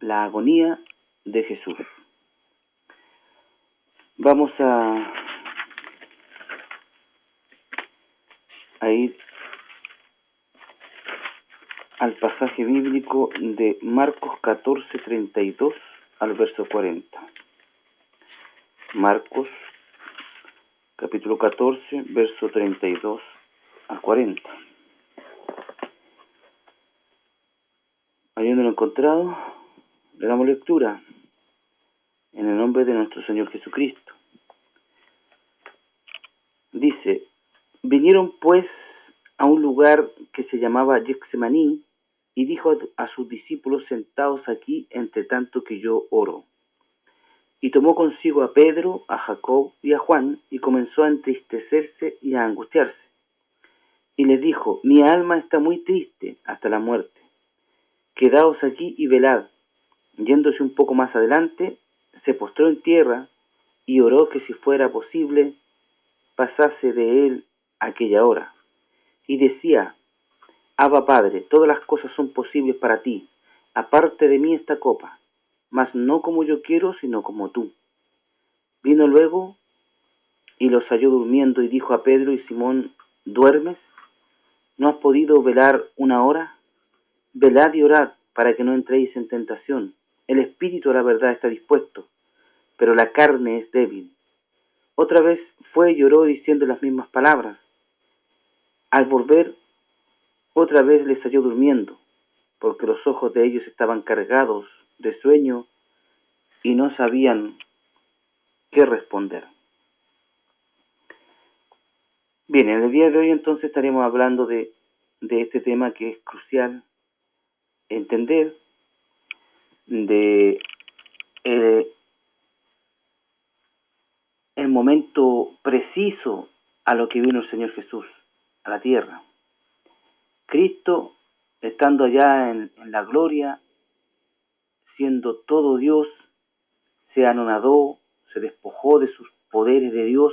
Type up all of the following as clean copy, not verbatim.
la agonía de Jesús. Vamos a ir al pasaje bíblico de Marcos 14:32 al verso 40. Marcos, capítulo 14, verso 32 a 40. Habiéndolo encontrado, le damos lectura en el nombre de nuestro Señor Jesucristo. Dice: vinieron pues a un lugar que se llamaba Getsemaní, y dijo a sus discípulos: sentaos aquí entre tanto que yo oro. Y tomó consigo a Pedro, a Jacob y a Juan, y comenzó a entristecerse y a angustiarse. Y les dijo: mi alma está muy triste hasta la muerte. Quedaos aquí y velad. Yéndose un poco más adelante, se postró en tierra y oró que si fuera posible pasase de él aquella hora. Y decía: Abba Padre, todas las cosas son posibles para ti. Aparte de mí esta copa, mas no como yo quiero, sino como tú. Vino luego y los halló durmiendo, y dijo a Pedro y Simón: ¿duermes? ¿No has podido velar una hora? Velad y orad, para que no entréis en tentación. El espíritu a la verdad está dispuesto, pero la carne es débil. Otra vez fue y lloró diciendo las mismas palabras. Al volver, otra vez les halló durmiendo, porque los ojos de ellos estaban cargados de sueño y no sabían qué responder. Bien, en el día de hoy entonces estaremos hablando de este tema que es crucial entender, de el momento preciso a lo que vino el Señor Jesús a la tierra. Cristo, estando allá en la gloria, siendo todo Dios, se anonadó, se despojó de sus poderes de Dios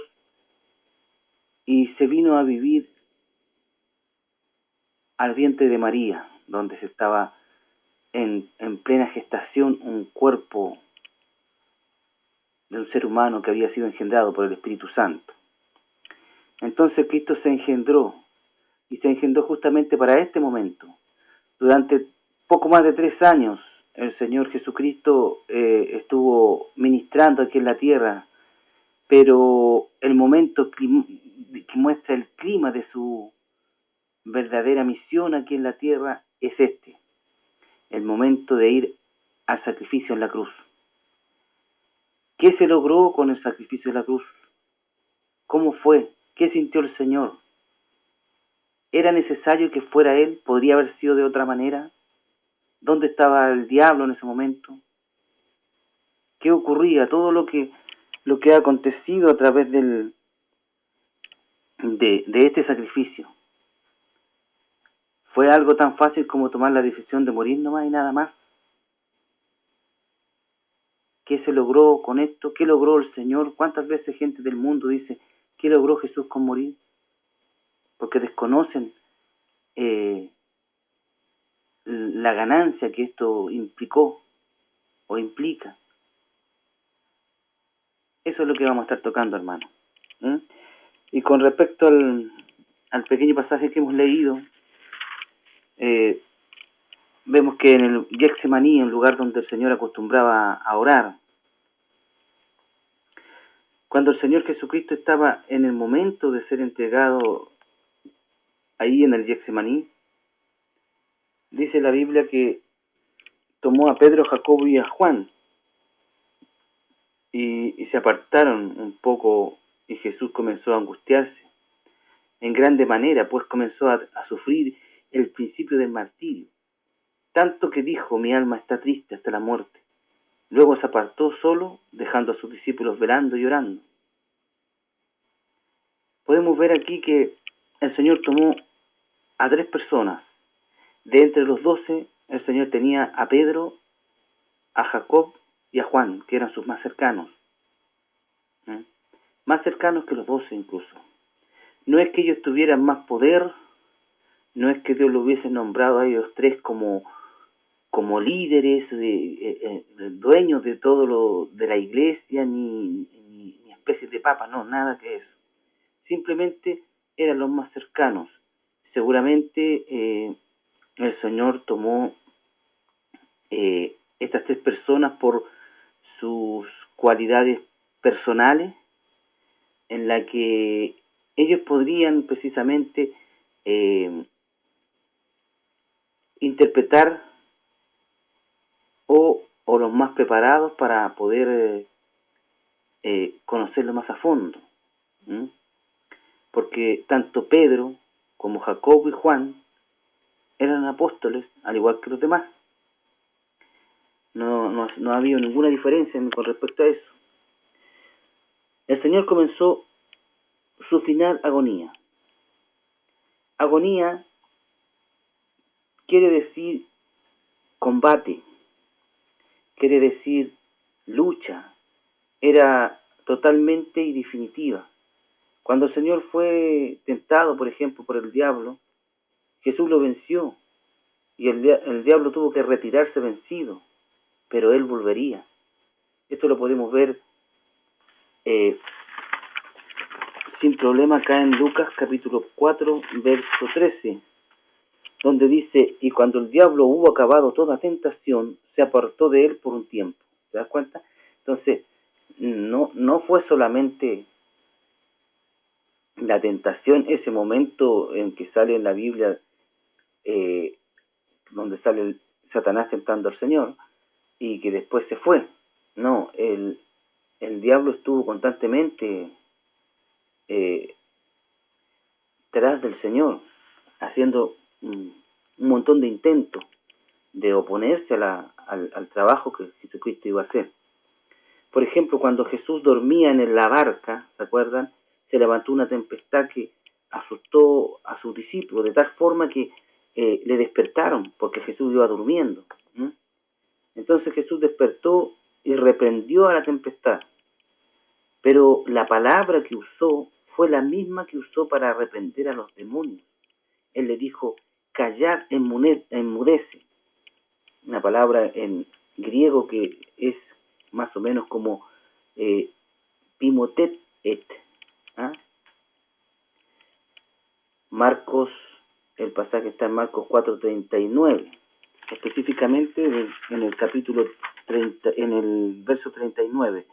y se vino a vivir al vientre de María, donde se estaba en plena gestación un cuerpo de un ser humano que había sido engendrado por el Espíritu Santo. Entonces Cristo se engendró, y se engendró justamente para este momento. Durante poco más de 3 años el Señor Jesucristo estuvo ministrando aquí en la tierra, pero el momento que muestra el clima de su verdadera misión aquí en la tierra es este, el momento de ir al sacrificio en la cruz. ¿Qué se logró con el sacrificio en la cruz? ¿Cómo fue? ¿Qué sintió el Señor? ¿Era necesario que fuera Él? ¿Podría haber sido de otra manera? ¿Dónde estaba el diablo en ese momento? ¿Qué ocurría? Todo lo que ha acontecido a través de este sacrificio. ¿Fue algo tan fácil como tomar la decisión de morir nomás y nada más? ¿Qué se logró con esto? ¿Qué logró el Señor? ¿Cuántas veces gente del mundo dice: ¿qué logró Jesús con morir? Porque desconocen la ganancia que esto implicó o implica. Eso es lo que vamos a estar tocando, hermano. Y con respecto al pequeño pasaje que hemos leído, vemos que en el Getsemaní, un lugar donde el Señor acostumbraba a orar, cuando el Señor Jesucristo estaba en el momento de ser entregado ahí en el Getsemaní, dice la Biblia que tomó a Pedro, Jacobo y a Juan y se apartaron un poco, y Jesús comenzó a angustiarse en grande manera, pues comenzó a sufrir el principio del martirio, tanto que dijo: mi alma está triste hasta la muerte. Luego se apartó solo, dejando a sus discípulos velando y llorando. Podemos ver aquí que el Señor tomó a 3 personas. De entre los 12, el Señor tenía a Pedro, a Jacob y a Juan, que eran sus más cercanos. Más cercanos que los 12 incluso. No es que ellos tuvieran más poder, no es que Dios lo hubiese nombrado a ellos 3 como como líderes, dueños de todo de la iglesia, ni especies de papas, no, nada que eso. Simplemente eran los más cercanos. Seguramente el Señor tomó estas tres personas por sus cualidades personales, en la que ellos podrían precisamente interpretar o los más preparados para poder conocerlo más a fondo. Porque tanto Pedro como Jacobo y Juan eran apóstoles, al igual que los demás. No ha habido ninguna diferencia con respecto a eso. El Señor comenzó su final agonía. Agonía quiere decir combate, quiere decir lucha. Era totalmente y definitiva. Cuando el Señor fue tentado, por ejemplo, por el diablo, Jesús lo venció y el diablo tuvo que retirarse vencido, pero Él volvería. Esto lo podemos ver sin problema acá en Lucas capítulo 4, verso 13, donde dice: y cuando el diablo hubo acabado toda tentación, se apartó de él por un tiempo. ¿Te das cuenta? Entonces, no fue solamente la tentación, ese momento en que sale en la Biblia, donde sale Satanás tentando al Señor, y que después se fue. No, el diablo estuvo constantemente tras del Señor, haciendo un montón de intentos de oponerse al trabajo que Jesucristo iba a hacer. Por ejemplo, cuando Jesús dormía en la barca, ¿se acuerdan? Se levantó una tempestad que asustó a sus discípulos, de tal forma que le despertaron, porque Jesús iba durmiendo. Entonces Jesús despertó y reprendió a la tempestad. Pero la palabra que usó fue la misma que usó para reprender a los demonios. Él le dijo: callad, enmudece. Una palabra en griego que es más o menos como pimotet et. Marcos, el pasaje está en Marcos 4:39, específicamente en el capítulo 30, en el verso 39,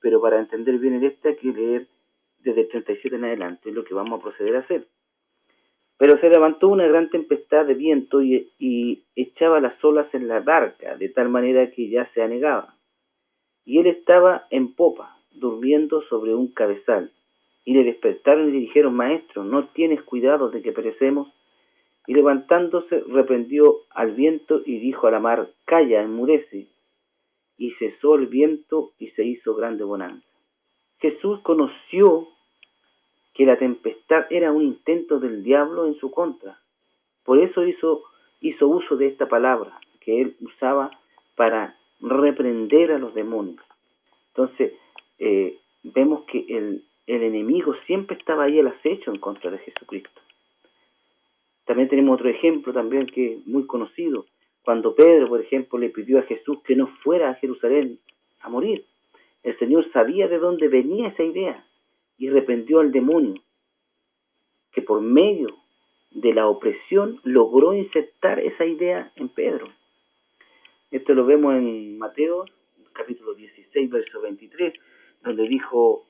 pero para entender bien hay que leer desde el 37 en adelante, es lo que vamos a proceder a hacer. Pero se levantó una gran tempestad de viento y echaba las olas en la barca, de tal manera que ya se anegaba. Y él estaba en popa, durmiendo sobre un cabezal. Y le despertaron y le dijeron: maestro, ¿no tienes cuidado de que perecemos? Y levantándose reprendió al viento y dijo a la mar: calla, enmudece. Y cesó el viento y se hizo grande bonanza. Jesús conoció que la tempestad era un intento del diablo en su contra. Por eso hizo uso de esta palabra que él usaba para reprender a los demonios. Entonces, vemos que el enemigo siempre estaba ahí al acecho en contra de Jesucristo. También tenemos otro ejemplo también que es muy conocido, cuando Pedro, por ejemplo, le pidió a Jesús que no fuera a Jerusalén a morir. El Señor sabía de dónde venía esa idea y reprendió al demonio, que por medio de la opresión logró insertar esa idea en Pedro. Esto lo vemos en Mateo, capítulo 16, verso 23, donde dijo: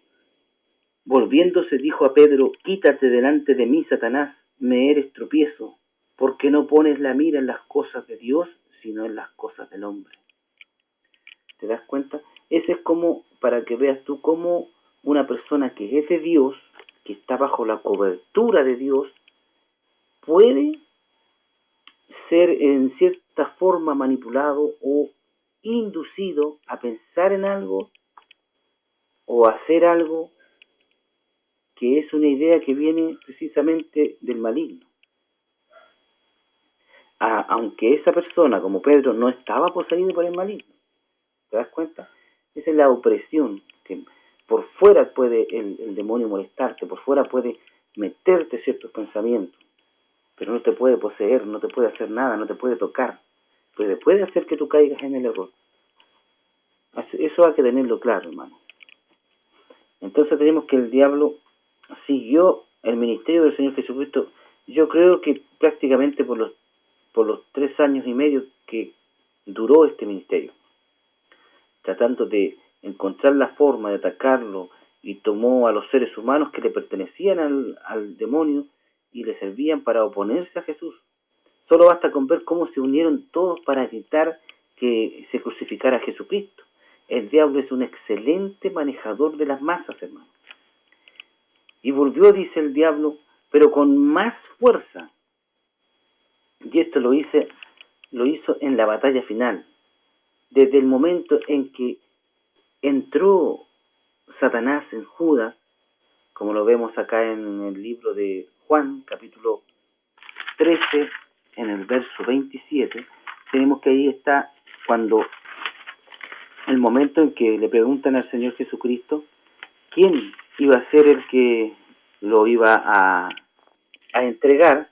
volviéndose dijo a Pedro: quítate delante de mí, Satanás, me eres tropiezo, porque no pones la mira en las cosas de Dios, sino en las cosas del hombre. ¿Te das cuenta? Ese es como, para que veas tú cómo una persona que es de Dios, que está bajo la cobertura de Dios, puede ser en cierta forma manipulado o inducido a pensar en algo o hacer algo que es una idea que viene precisamente del maligno. Aunque esa persona, como Pedro, no estaba poseído por el maligno. ¿Te das cuenta? Esa es la opresión, que por fuera puede el demonio molestarte, por fuera puede meterte ciertos pensamientos, pero no te puede poseer, no te puede hacer nada, no te puede tocar, puede hacer que tú caigas en el error. Eso hay que tenerlo claro, hermano. Entonces tenemos que el diablo siguió el ministerio del Señor Jesucristo. Yo creo que prácticamente por los 3 años y medio que duró este ministerio, tratando de encontrar la forma de atacarlo, y tomó a los seres humanos que le pertenecían al demonio y le servían para oponerse a Jesús. Solo basta con ver cómo se unieron todos para evitar que se crucificara a Jesucristo. El diablo es un excelente manejador de las masas, hermano. Y volvió, dice el diablo, pero con más fuerza. Y esto lo hizo en la batalla final. Desde el momento en que entró Satanás en Judas, como lo vemos acá en el libro de Juan, capítulo 13, en el verso 27, tenemos que ahí está cuando el momento en que le preguntan al Señor Jesucristo quién iba a ser el que lo iba a entregar.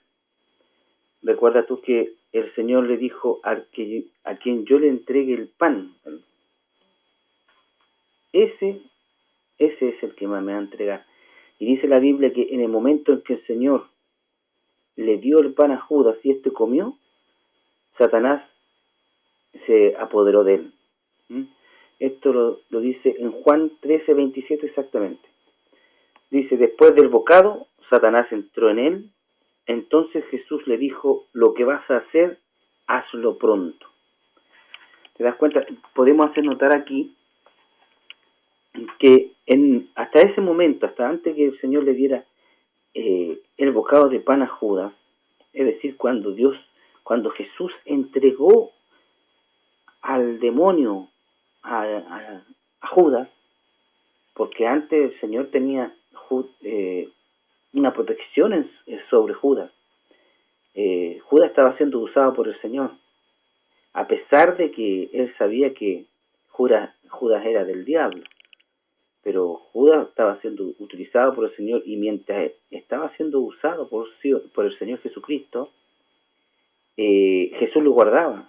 Recuerda tú que el Señor le dijo a quien yo le entregue el pan, ese es el que me va a entregar. Y dice la Biblia que en el momento en que el Señor le dio el pan a Judas y este comió, Satanás se apoderó de él. Esto lo dice en Juan 13, 27 exactamente. Dice, después del bocado, Satanás entró en él. Entonces Jesús le dijo, lo que vas a hacer, hazlo pronto. ¿Te das cuenta? Podemos hacer notar aquí que hasta ese momento, hasta antes que el Señor le diera el bocado de pan a Judas, es decir, cuando Jesús entregó al demonio a Judas, porque antes el Señor tenía una protección sobre Judas. Judas estaba siendo usado por el Señor, a pesar de que él sabía que Judas era del diablo, pero Judas estaba siendo utilizado por el Señor, y mientras estaba siendo usado por el Señor Jesucristo, Jesús lo guardaba.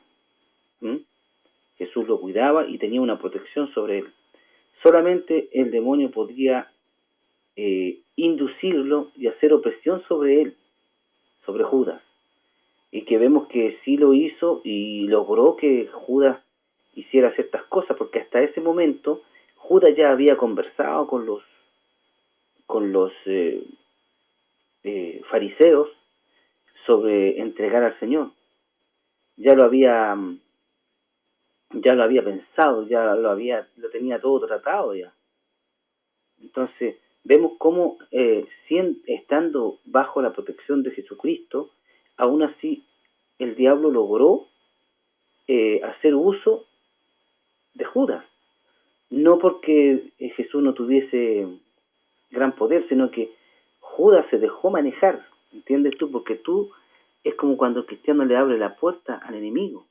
Jesús lo cuidaba y tenía una protección sobre él. Solamente el demonio podría inducirlo y hacer opresión sobre él, sobre Judas. Y que vemos que sí lo hizo y logró que Judas hiciera ciertas cosas, porque hasta ese momento Judas ya había conversado con los fariseos sobre entregar al Señor. Ya lo había pensado, ya lo tenía todo tratado ya. Entonces vemos cómo estando bajo la protección de Jesucristo, aún así el diablo logró hacer uso de Judas. No porque Jesús no tuviese gran poder, sino que Judas se dejó manejar, ¿entiendes tú? Porque tú es como cuando el cristiano le abre la puerta al enemigo.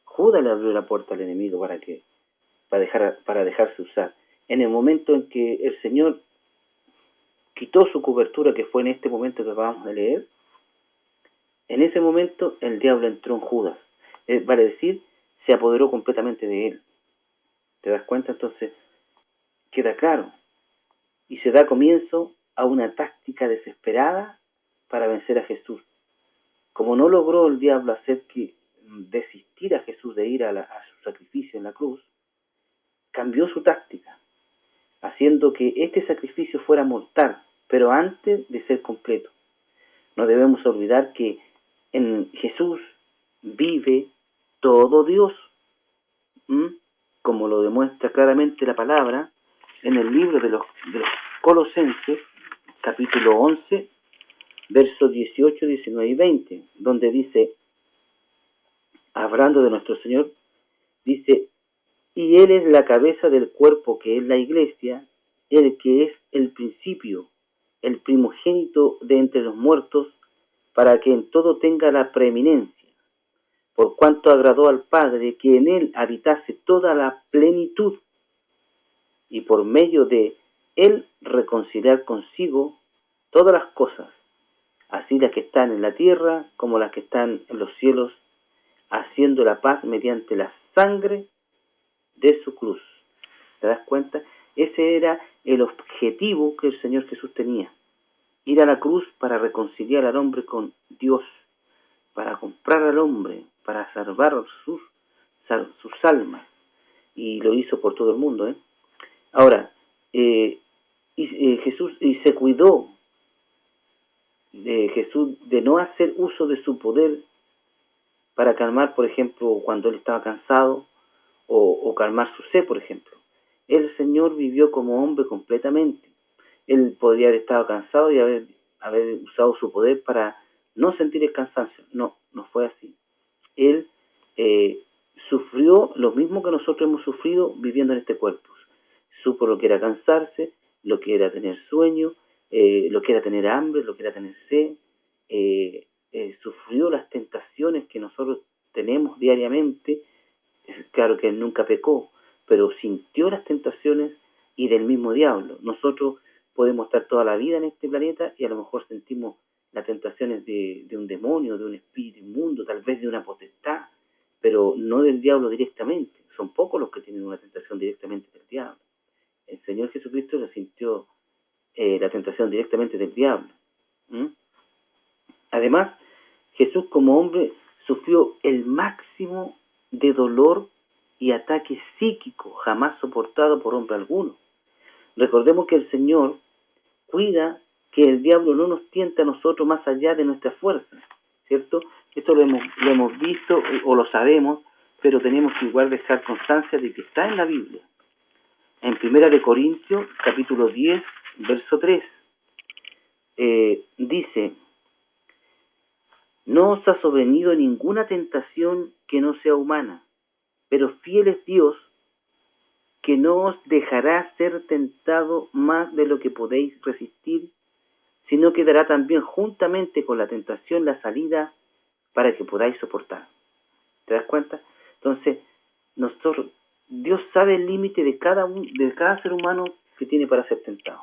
Judas le abrió la puerta al enemigo para dejarse usar. En el momento en que el Señor quitó su cobertura, que fue en este momento que acabamos de leer, en ese momento el diablo entró en Judas. Vale decir, se apoderó completamente de él. ¿Te das cuenta? Entonces, queda claro. Y se da comienzo a una táctica desesperada para vencer a Jesús. Como no logró el diablo hacer que desistir a Jesús de ir a su sacrificio en la cruz, cambió su táctica, haciendo que este sacrificio fuera mortal, pero antes de ser completo. No debemos olvidar que en Jesús vive todo Dios, como lo demuestra claramente la palabra en el libro de los Colosenses, capítulo 11, versos 18, 19 y 20, donde dice, hablando de nuestro Señor, dice, y Él es la cabeza del cuerpo que es la iglesia, el que es el principio, el primogénito de entre los muertos, para que en todo tenga la preeminencia, por cuanto agradó al Padre que en Él habitase toda la plenitud, y por medio de Él reconciliar consigo todas las cosas, así las que están en la tierra como las que están en los cielos, haciendo la paz mediante la sangre de su cruz. ¿Te das cuenta? Ese era el objetivo que el Señor Jesús tenía. Ir a la cruz para reconciliar al hombre con Dios, para comprar al hombre, para salvar sus almas. Y lo hizo por todo el mundo, ¿eh? Ahora, Jesús se cuidó de Jesús de no hacer uso de su poder para calmar, por ejemplo, cuando él estaba cansado, o calmar su sed, por ejemplo. El Señor vivió como hombre completamente. Él podría haber estado cansado y haber usado su poder para no sentir el cansancio. No, no fue así. Él sufrió lo mismo que nosotros hemos sufrido viviendo en este cuerpo. Supo lo que era cansarse, lo que era tener sueño, lo que era tener hambre, lo que era tener sed. Sufrió las tentaciones que nosotros tenemos diariamente. Claro que él nunca pecó, pero sintió las tentaciones y del mismo diablo. Nosotros podemos estar toda la vida en este planeta y a lo mejor sentimos las tentaciones de un demonio, de un espíritu inmundo, tal vez de una potestad, pero no del diablo directamente. Son pocos los que tienen una tentación directamente del diablo. El Señor Jesucristo lo sintió la tentación directamente del diablo. Además, Jesús como hombre sufrió el máximo de dolor y ataque psíquico jamás soportado por hombre alguno. Recordemos que el Señor cuida que el diablo no nos tiente a nosotros más allá de nuestra fuerza, ¿cierto? Esto lo hemos visto o lo sabemos, pero tenemos que igual dejar constancia de que está en la Biblia. En 1 Corintios, capítulo 10, verso 3, dice: no os ha sobrevenido ninguna tentación que no sea humana, pero fiel es Dios, que no os dejará ser tentado más de lo que podéis resistir, sino que dará también juntamente con la tentación la salida para que podáis soportar. ¿Te das cuenta? Entonces, Dios sabe el límite de cada ser humano que tiene para ser tentado.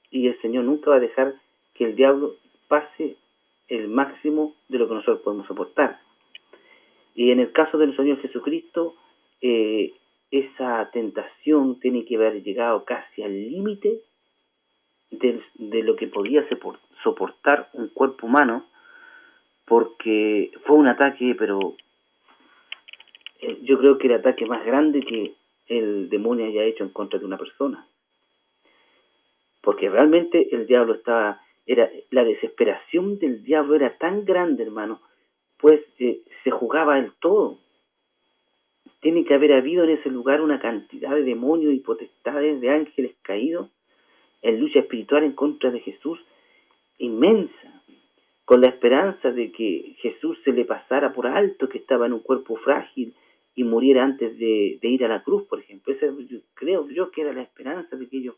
Y el Señor nunca va a dejar que el diablo pase el máximo de lo que nosotros podemos soportar. Y en el caso del Señor Jesucristo, esa tentación tiene que haber llegado casi al límite de lo que podía soportar un cuerpo humano, porque fue un ataque, pero yo creo que el ataque más grande que el demonio haya hecho en contra de una persona. Porque realmente el diablo la desesperación del diablo era tan grande, hermano, pues se jugaba el todo. Tiene que haber habido en ese lugar una cantidad de demonios y potestades, de ángeles caídos en lucha espiritual en contra de Jesús, inmensa, con la esperanza de que Jesús se le pasara por alto, que estaba en un cuerpo frágil y muriera antes de ir a la cruz, por ejemplo. Esa creo yo que era la esperanza de que ellos,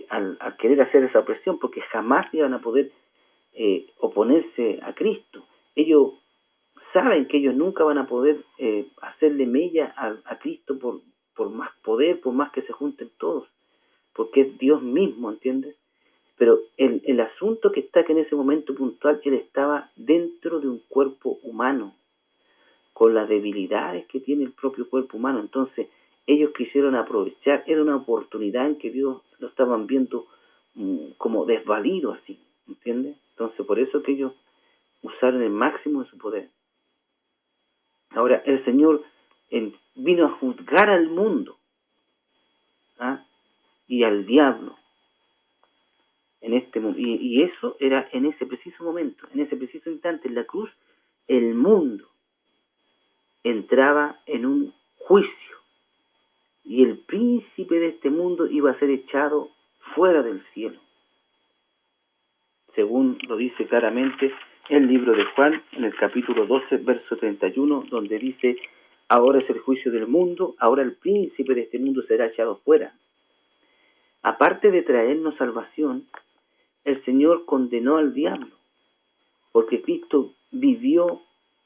al querer hacer esa opresión, porque jamás iban a poder oponerse a Cristo. Ellos saben que ellos nunca van a poder hacerle mella a Cristo por más poder, por más que se junten todos, porque es Dios mismo, ¿entiendes? Pero el asunto que está que en ese momento puntual, él estaba dentro de un cuerpo humano, con las debilidades que tiene el propio cuerpo humano. Entonces, ellos quisieron aprovechar, era una oportunidad en que Dios lo estaban viendo como desvalido así, ¿entiendes? Entonces, por eso que ellos usaron el máximo de su poder. Ahora, el Señor vino a juzgar al mundo, ¿ah? Y al diablo en este mundo, y eso era en ese preciso momento, en ese preciso instante, en la cruz. El mundo entraba en un juicio y el príncipe de este mundo iba a ser echado fuera del cielo, según lo dice claramente el libro de Juan en el capítulo 12, verso 31, donde dice: ahora es el juicio del mundo, ahora el príncipe de este mundo será echado fuera. Aparte de traernos salvación, el Señor condenó al diablo, porque Cristo vivió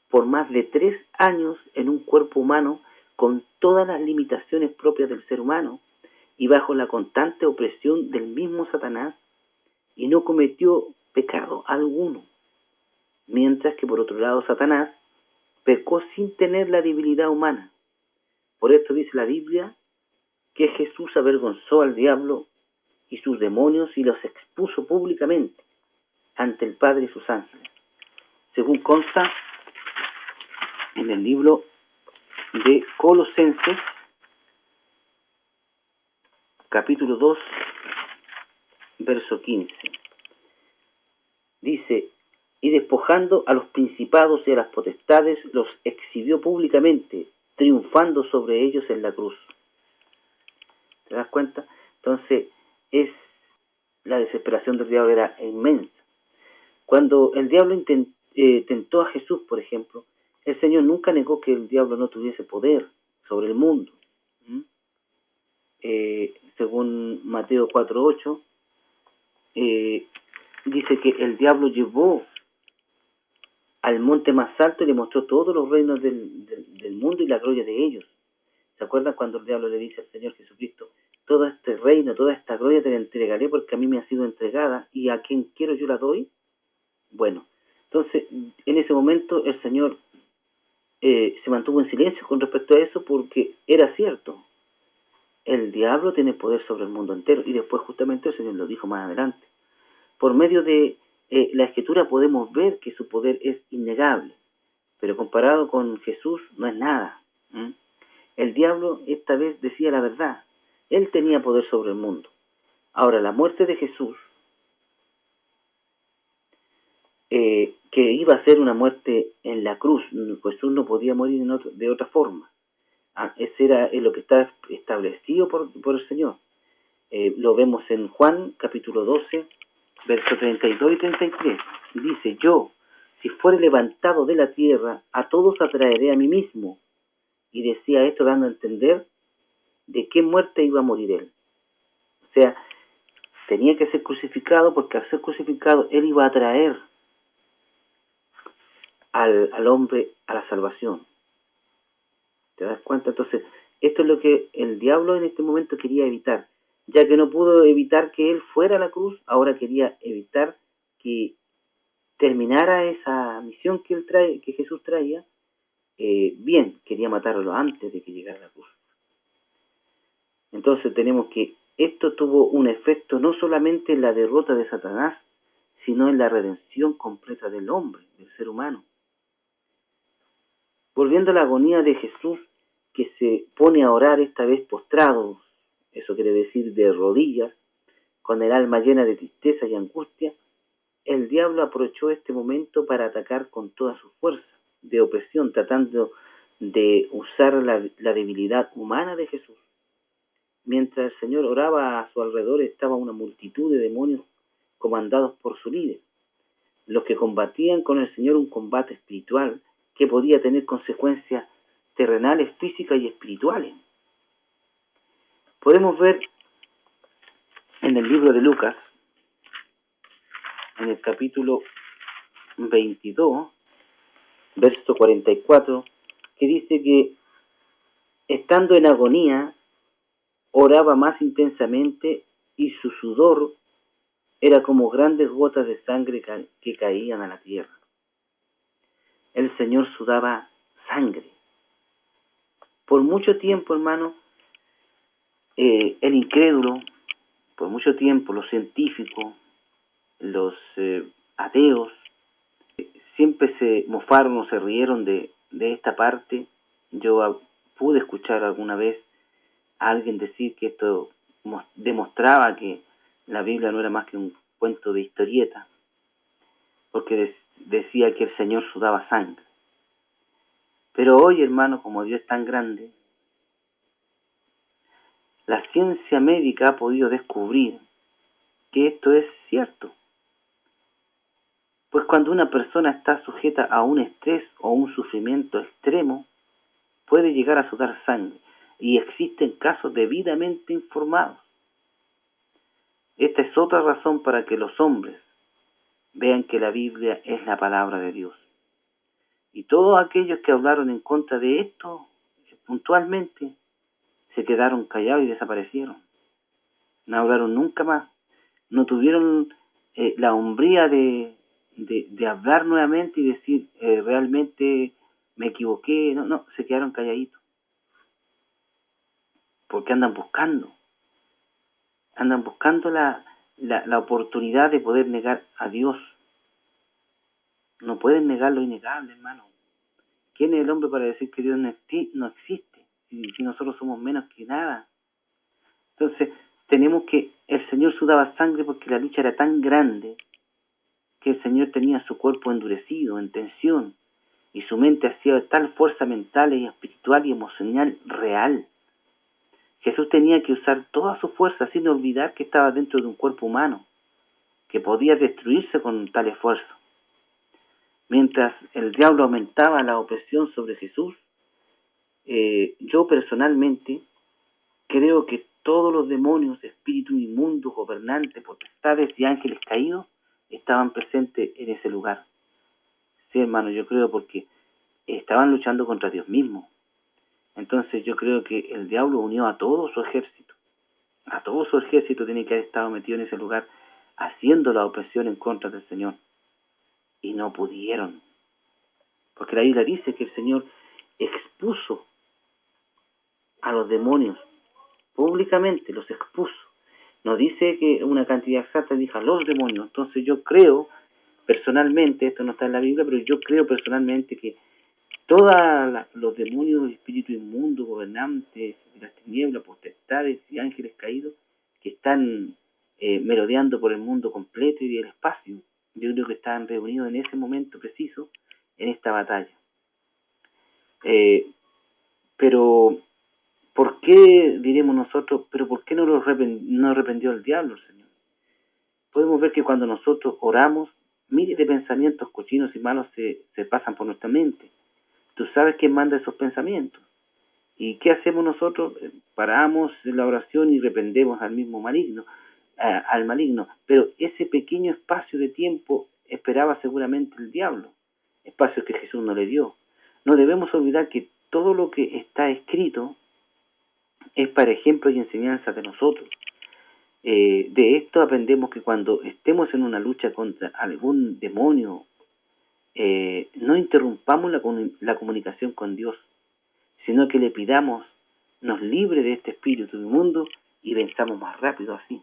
por más de 3 años en un cuerpo humano con todas las limitaciones propias del ser humano y bajo la constante opresión del mismo Satanás, y no cometió pecado alguno. Mientras que por otro lado Satanás pecó sin tener la debilidad humana. Por esto dice la Biblia que Jesús avergonzó al diablo y sus demonios y los expuso públicamente ante el Padre y sus ángeles, según consta en el libro de Colosenses, capítulo 2, verso 15. Dice: y despojando a los principados y a las potestades, los exhibió públicamente, triunfando sobre ellos en la cruz. ¿Te das cuenta? Entonces, la desesperación del diablo era inmensa. Cuando el diablo tentó a Jesús, por ejemplo, el Señor nunca negó que el diablo no tuviese poder sobre el mundo. Según Mateo 4:8, dice que el diablo llevó al monte más alto y le mostró todos los reinos del mundo y la gloria de ellos. ¿Se acuerdan cuando el diablo le dice al Señor Jesucristo: todo este reino, toda esta gloria te la entregaré porque a mí me ha sido entregada y a quien quiero yo la doy? Bueno, entonces en ese momento el Señor se mantuvo en silencio con respecto a eso, porque era cierto, el diablo tiene poder sobre el mundo entero. Y después justamente el Señor lo dijo más adelante. Por medio de la Escritura podemos ver que su poder es innegable, pero comparado con Jesús no es nada. El diablo esta vez decía la verdad. Él tenía poder sobre el mundo. Ahora, la muerte de Jesús, que iba a ser una muerte en la cruz, pues Jesús no podía morir de otra forma. Ese era lo que está establecido por el Señor. Lo vemos en Juan capítulo 12, versos 32 y 33. Dice: yo, si fuere levantado de la tierra, a todos atraeré a mí mismo. Y decía esto dando a entender de qué muerte iba a morir él. O sea, tenía que ser crucificado, porque al ser crucificado él iba a traer al hombre a la salvación. ¿Te das cuenta? Entonces, esto es lo que el diablo en este momento quería evitar. Ya que no pudo evitar que él fuera a la cruz, ahora quería evitar que terminara esa misión que Jesús traía. Bien, quería matarlo antes de que llegara a la cruz. Entonces tenemos que esto tuvo un efecto no solamente en la derrota de Satanás, sino en la redención completa del hombre, del ser humano. Volviendo a la agonía de Jesús, que se pone a orar esta vez postrado, eso quiere decir de rodillas, con el alma llena de tristeza y angustia, el diablo aprovechó este momento para atacar con toda su fuerza de opresión, tratando de usar la debilidad humana de Jesús. Mientras el Señor oraba, a su alrededor estaba una multitud de demonios comandados por su líder, los que combatían con el Señor un combate espiritual que podía tener consecuencias terrenales, físicas y espirituales. Podemos ver en el libro de Lucas, en el capítulo 22, verso 44, que dice que estando en agonía, oraba más intensamente y su sudor era como grandes gotas de sangre que caían a la tierra. El Señor sudaba sangre. Por mucho tiempo, hermano, el incrédulo, por mucho tiempo los científicos, los ateos, siempre se mofaron o se rieron de esta parte. Yo pude escuchar alguna vez a alguien decir que esto demostraba que la Biblia no era más que un cuento de historieta, porque decía que el Señor sudaba sangre. Pero hoy, hermano, como Dios es tan grande, la ciencia médica ha podido descubrir que esto es cierto. Pues cuando una persona está sujeta a un estrés o un sufrimiento extremo, puede llegar a sudar sangre, y existen casos debidamente informados. Esta es otra razón para que los hombres vean que la Biblia es la palabra de Dios. Y todos aquellos que hablaron en contra de esto, puntualmente, se quedaron callados y desaparecieron. No hablaron nunca más. No tuvieron la hombría de hablar nuevamente y decir realmente me equivoqué, no, se quedaron calladitos, porque andan buscando la oportunidad de poder negar a Dios. No pueden negar lo innegable, hermano. ¿Quién es el hombre para decir que Dios no existe? Si nosotros somos menos que nada. Entonces, tenemos que, el Señor sudaba sangre porque la lucha era tan grande que el Señor tenía su cuerpo endurecido, en tensión, y su mente hacía tal fuerza mental y espiritual y emocional real. Jesús tenía que usar toda su fuerza sin olvidar que estaba dentro de un cuerpo humano, que podía destruirse con tal esfuerzo. Mientras el diablo aumentaba la opresión sobre Jesús, yo personalmente creo que todos los demonios, espíritus inmundos, gobernantes, potestades y ángeles caídos estaban presentes en ese lugar. Sí, hermano, yo creo porque estaban luchando contra Dios mismo. Entonces yo creo que el diablo unió a todo su ejército. A todo su ejército tiene que haber estado metido en ese lugar haciendo la opresión en contra del Señor. Y no pudieron. Porque la Biblia dice que el Señor expuso a los demonios públicamente, los expuso. No dice que una cantidad exacta, dijo a los demonios. Entonces yo creo personalmente, esto no está en la Biblia, pero yo creo personalmente que todos los demonios, espíritus inmundos, gobernantes, las tinieblas, potestades y ángeles caídos que están merodeando por el mundo completo y el espacio, yo creo que estaban reunidos en ese momento preciso en esta batalla. Pero ¿por qué, diremos nosotros, pero por qué no arrepintió el diablo, Señor? Podemos ver que cuando nosotros oramos, miles de pensamientos cochinos y malos se pasan por nuestra mente. Tú sabes quién manda esos pensamientos. ¿Y qué hacemos nosotros? Paramos la oración y reprendemos al mismo maligno, al maligno. Pero ese pequeño espacio de tiempo esperaba seguramente el diablo, espacio que Jesús no le dio. No debemos olvidar que todo lo que está escrito es para ejemplo y enseñanza de nosotros. De esto aprendemos que cuando estemos en una lucha contra algún demonio, no interrumpamos la comunicación con Dios, sino que le pidamos nos libre de este espíritu inmundo y venzamos más rápido así.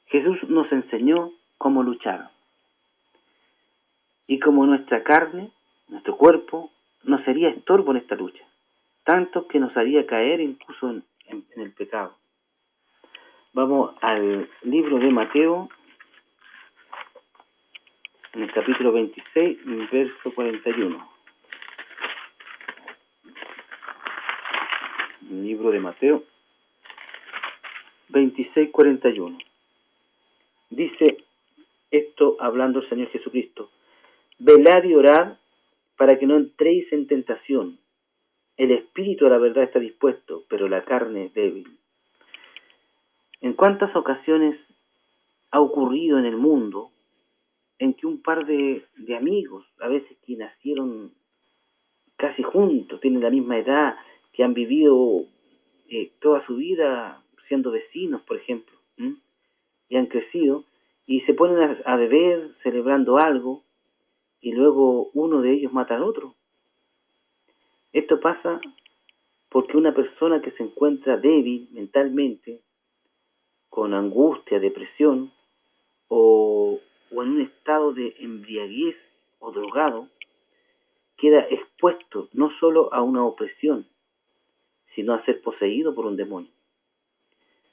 Jesús nos enseñó cómo luchar. Y como nuestra carne, nuestro cuerpo, no sería estorbo en esta lucha, tanto que nos haría caer incluso en el pecado. Vamos al libro de Mateo, en el capítulo 26, verso 41. El libro de Mateo 26, 41. Dice esto hablando el Señor Jesucristo: velad y orad para que no entréis en tentación. El espíritu a la verdad está dispuesto, pero la carne es débil. ¿En cuántas ocasiones ha ocurrido en el mundo en que un par de amigos, a veces que nacieron casi juntos, tienen la misma edad, que han vivido toda su vida siendo vecinos, por ejemplo, y han crecido, y se ponen a beber, celebrando algo, y luego uno de ellos mata al otro? Esto pasa porque una persona que se encuentra débil mentalmente, con angustia, depresión, o en un estado de embriaguez o drogado, queda expuesto no solo a una opresión, sino a ser poseído por un demonio.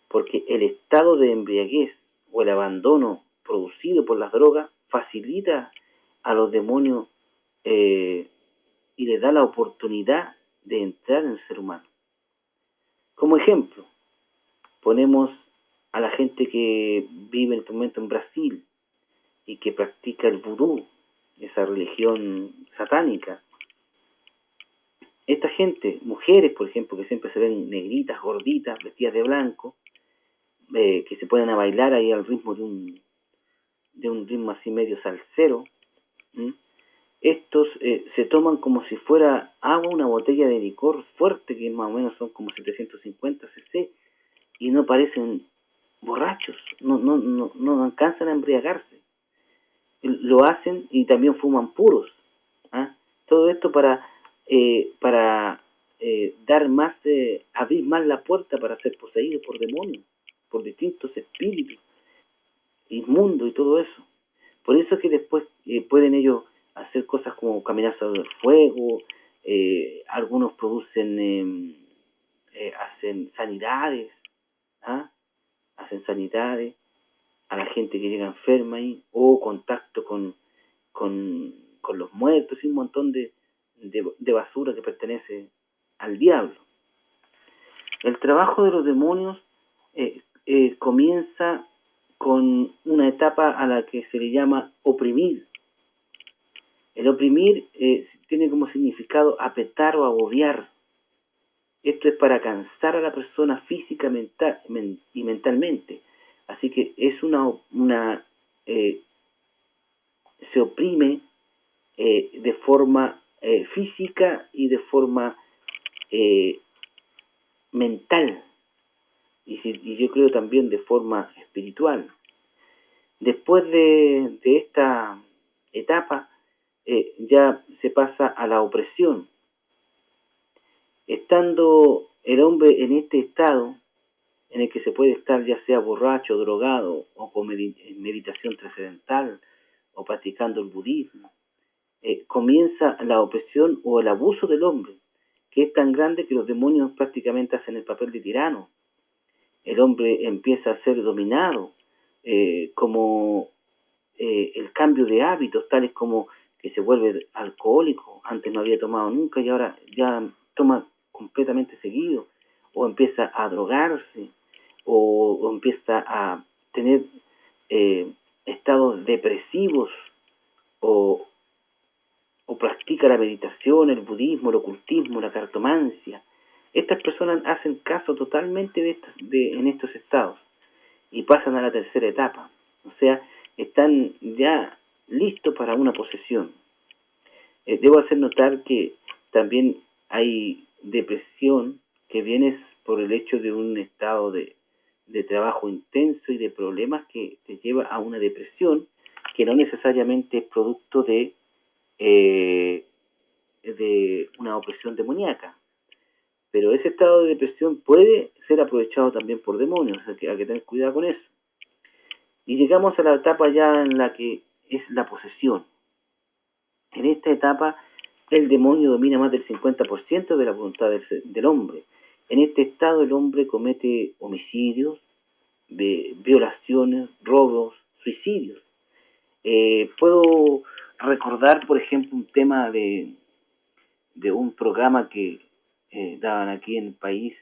Porque el estado de embriaguez o el abandono producido por las drogas facilita a los demonios y les da la oportunidad de entrar en el ser humano. Como ejemplo, ponemos a la gente que vive en este momento en Brasil y que practica el vudú, esa religión satánica. Esta gente, mujeres por ejemplo, que siempre se ven negritas, gorditas, vestidas de blanco, que se ponen a bailar ahí al ritmo de un ritmo así medio salsero, estos se toman como si fuera agua una botella de licor fuerte, que más o menos son como 750 cc, y no parecen borrachos, no alcanzan a embriagarse. Lo hacen y también fuman puros, Todo esto para dar más, abrir más la puerta para ser poseídos por demonios, por distintos espíritus inmundos y todo eso. Por eso es que después pueden ellos hacer cosas como caminar sobre el fuego, algunos producen, hacen sanidades, ¿ah? Hacen sanidades a la gente que llega enferma ahí, o contacto con los muertos, y un montón de basura que pertenece al diablo. El trabajo de los demonios comienza con una etapa a la que se le llama oprimir. El oprimir tiene como significado apretar o agobiar. Esto es para cansar a la persona física y mentalmente. Así que es se oprime de forma física y de forma mental. Y yo creo también de forma espiritual. Después de esta etapa, ya se pasa a la opresión. Estando el hombre en este estado, en el que se puede estar ya sea borracho, drogado, o con meditación trascendental, o practicando el budismo, comienza la opresión o el abuso del hombre, que es tan grande que los demonios prácticamente hacen el papel de tirano. El hombre empieza a ser dominado, como el cambio de hábitos, tales como que se vuelve alcohólico, antes no había tomado nunca y ahora ya toma completamente seguido, o empieza a drogarse, o empieza a tener estados depresivos, o practica la meditación, el budismo, el ocultismo, la cartomancia. Estas personas hacen caso totalmente en estos estados y pasan a la tercera etapa. O sea, están ya listos para una posesión. Debo hacer notar que también hay depresión que viene por el hecho de un estado de trabajo intenso y de problemas que te lleva a una depresión que no necesariamente es producto de una opresión demoníaca. Pero ese estado de depresión puede ser aprovechado también por demonios, hay que tener cuidado con eso. Y llegamos a la etapa ya en la que es la posesión. En esta etapa el demonio domina más del 50% de la voluntad del hombre. En este estado el hombre comete homicidios, violaciones, robos, suicidios. Puedo recordar, por ejemplo, un tema de un programa que daban aquí en el país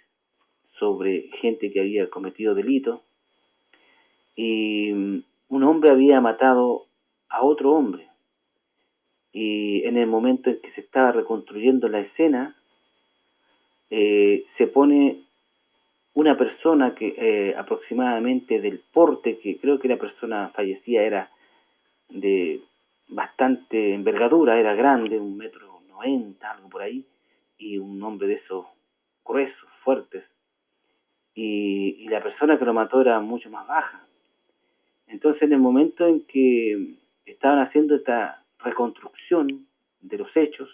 sobre gente que había cometido delitos, y un hombre había matado a otro hombre, y en el momento en que se estaba reconstruyendo la escena, se pone una persona que aproximadamente del porte, que creo que la persona fallecida era de bastante envergadura, era grande, 1,90 m, algo por ahí, y un hombre de esos gruesos, fuertes, y la persona que lo mató era mucho más baja. Entonces, en el momento en que estaban haciendo esta reconstrucción de los hechos,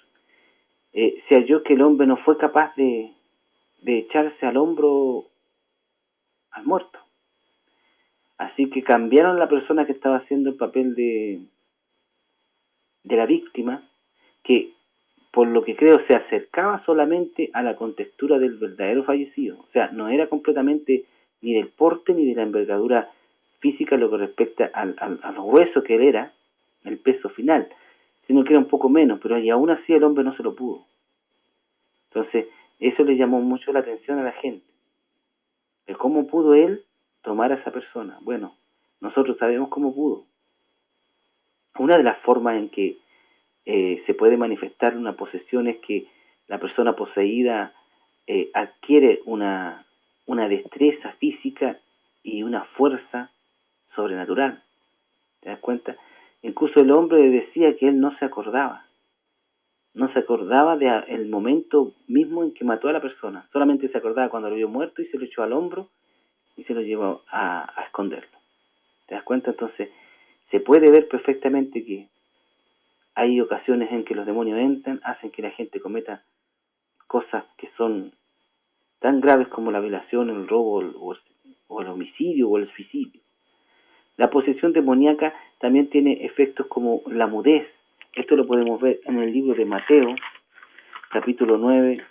se halló que el hombre no fue capaz de echarse al hombro al muerto. Así que cambiaron la persona que estaba haciendo el papel de la víctima, que por lo que creo se acercaba solamente a la contextura del verdadero fallecido. O sea, no era completamente ni del porte ni de la envergadura física lo que respecta a lo grueso que él era, el peso final, sino que era un poco menos, pero y aún así el hombre no se lo pudo. Entonces, eso le llamó mucho la atención a la gente. De cómo pudo él tomar a esa persona. Bueno, nosotros sabemos cómo pudo. Una de las formas en que se puede manifestar una posesión es que la persona poseída adquiere una destreza física y una fuerza sobrenatural. ¿Te das cuenta? Incluso el hombre decía que él no se acordaba del momento mismo en que mató a la persona, solamente se acordaba cuando lo vio muerto y se lo echó al hombro y se lo llevó a esconderlo. ¿Te das cuenta? Entonces se puede ver perfectamente que Hay ocasiones en que los demonios entran, hacen que la gente cometa cosas que son tan graves como la violación, el robo o el homicidio o el suicidio. La posesión demoníaca también tiene efectos como la mudez. Esto lo podemos ver en el libro de Mateo, capítulo 9,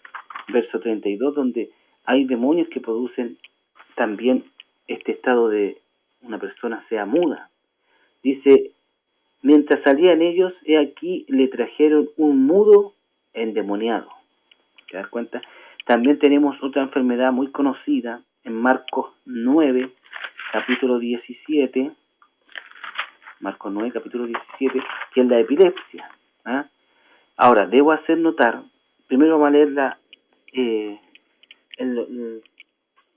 verso 32, donde hay demonios que producen también este estado de una persona sea muda. Dice, mientras salían ellos, he aquí le trajeron un mudo endemoniado. ¿Te das cuenta? También tenemos otra enfermedad muy conocida en Marcos 9, capítulo 17, Marcos 9, capítulo 17, que es la epilepsia. ¿Ah? Ahora, debo hacer notar, primero vamos a leer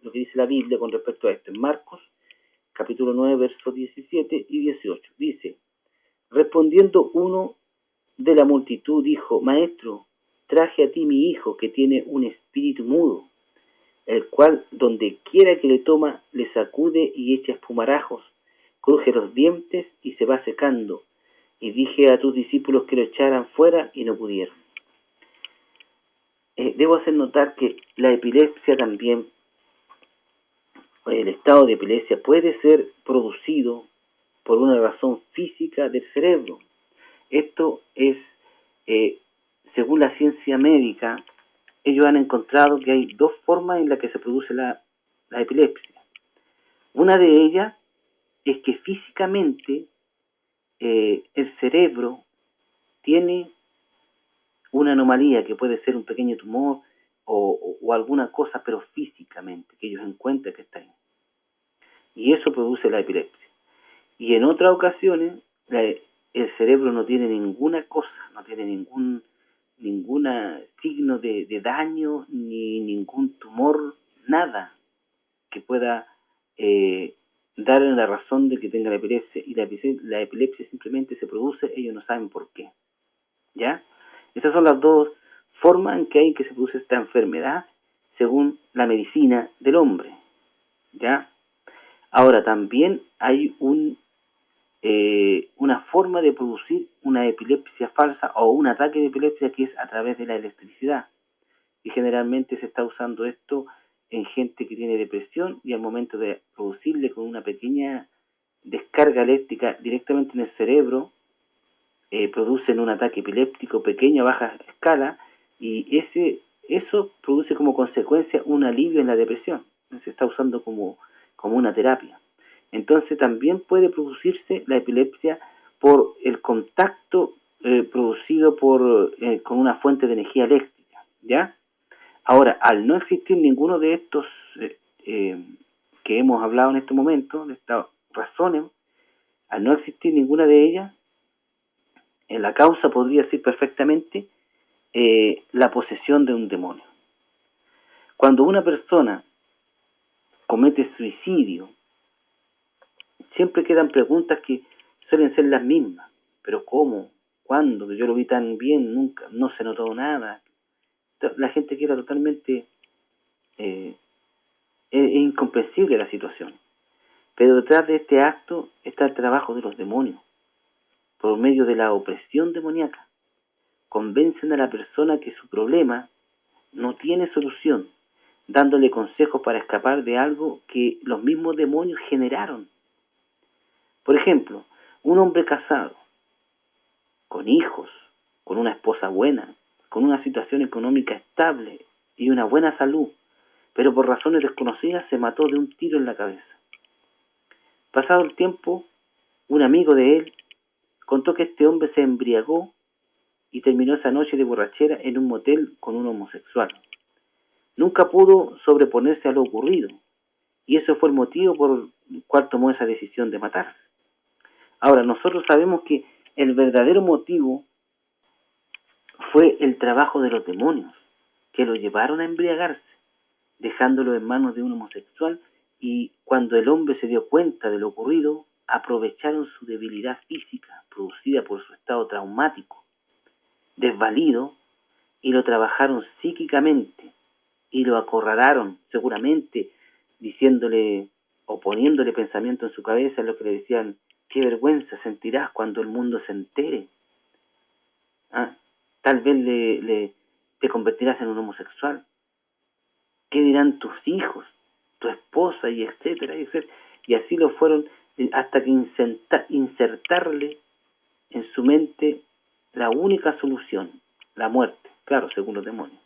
lo que dice la Biblia con respecto a esto. En Marcos, capítulo 9, versos 17 y 18, dice, respondiendo uno de la multitud, dijo, Maestro, traje a ti mi hijo que tiene un espíritu mudo, el cual donde quiera que le toma, le sacude y echa espumarajos, cruje los dientes y se va secando. Y dije a tus discípulos que lo echaran fuera y no pudieron. Debo hacer notar que la epilepsia también, el estado de epilepsia puede ser producido por una razón física del cerebro. Esto es, según la ciencia médica, ellos han encontrado que hay dos formas en las que se produce la epilepsia. Una de ellas es que físicamente el cerebro tiene una anomalía que puede ser un pequeño tumor o alguna cosa, pero físicamente, que ellos encuentran que está ahí. Y eso produce la epilepsia. Y en otras ocasiones, el cerebro no tiene ninguna cosa, no tiene ningún signo de daño, ni ningún tumor, nada que pueda darle la razón de que tenga la epilepsia. Y la epilepsia simplemente se produce, ellos no saben por qué. ¿Ya? Estas son las dos formas en que hay que se produce esta enfermedad según la medicina del hombre. ¿Ya? Ahora, también hay una forma de producir una epilepsia falsa o un ataque de epilepsia que es a través de la electricidad. Y generalmente se está usando esto en gente que tiene depresión y al momento de producirle con una pequeña descarga eléctrica directamente en el cerebro, producen un ataque epiléptico pequeño a baja escala y eso produce como consecuencia un alivio en la depresión. Se está usando como una terapia. Entonces también puede producirse la epilepsia por el contacto producido con una fuente de energía eléctrica, ¿ya? Ahora, al no existir ninguno de estos que hemos hablado en este momento, de estas razones, al no existir ninguna de ellas, la causa podría ser perfectamente la posesión de un demonio. Cuando una persona comete suicidio, siempre quedan preguntas que suelen ser las mismas. ¿Pero cómo? ¿Cuándo? Yo lo vi tan bien, nunca, no se notó nada. La gente queda totalmente... es incomprensible la situación. Pero detrás de este acto está el trabajo de los demonios. Por medio de la opresión demoníaca, convencen a la persona que su problema no tiene solución, dándole consejos para escapar de algo que los mismos demonios generaron. Por ejemplo, un hombre casado, con hijos, con una esposa buena, con una situación económica estable y una buena salud, pero por razones desconocidas se mató de un tiro en la cabeza. Pasado el tiempo, un amigo de él contó que este hombre se embriagó y terminó esa noche de borrachera en un motel con un homosexual. Nunca pudo sobreponerse a lo ocurrido, y eso fue el motivo por el cual tomó esa decisión de matarse. Ahora, nosotros sabemos que el verdadero motivo fue el trabajo de los demonios, que lo llevaron a embriagarse, dejándolo en manos de un homosexual, y cuando el hombre se dio cuenta de lo ocurrido, aprovecharon su debilidad física, producida por su estado traumático, desvalido, y lo trabajaron psíquicamente, y lo acorralaron, seguramente, diciéndole o poniéndole pensamiento en su cabeza, en lo que le decían, qué vergüenza sentirás cuando el mundo se entere. tal vez te convertirás en un homosexual. ¿Qué dirán tus hijos, tu esposa y etcétera, y etcétera? Y así lo fueron hasta que insertarle en su mente la única solución, la muerte, claro, según los demonios.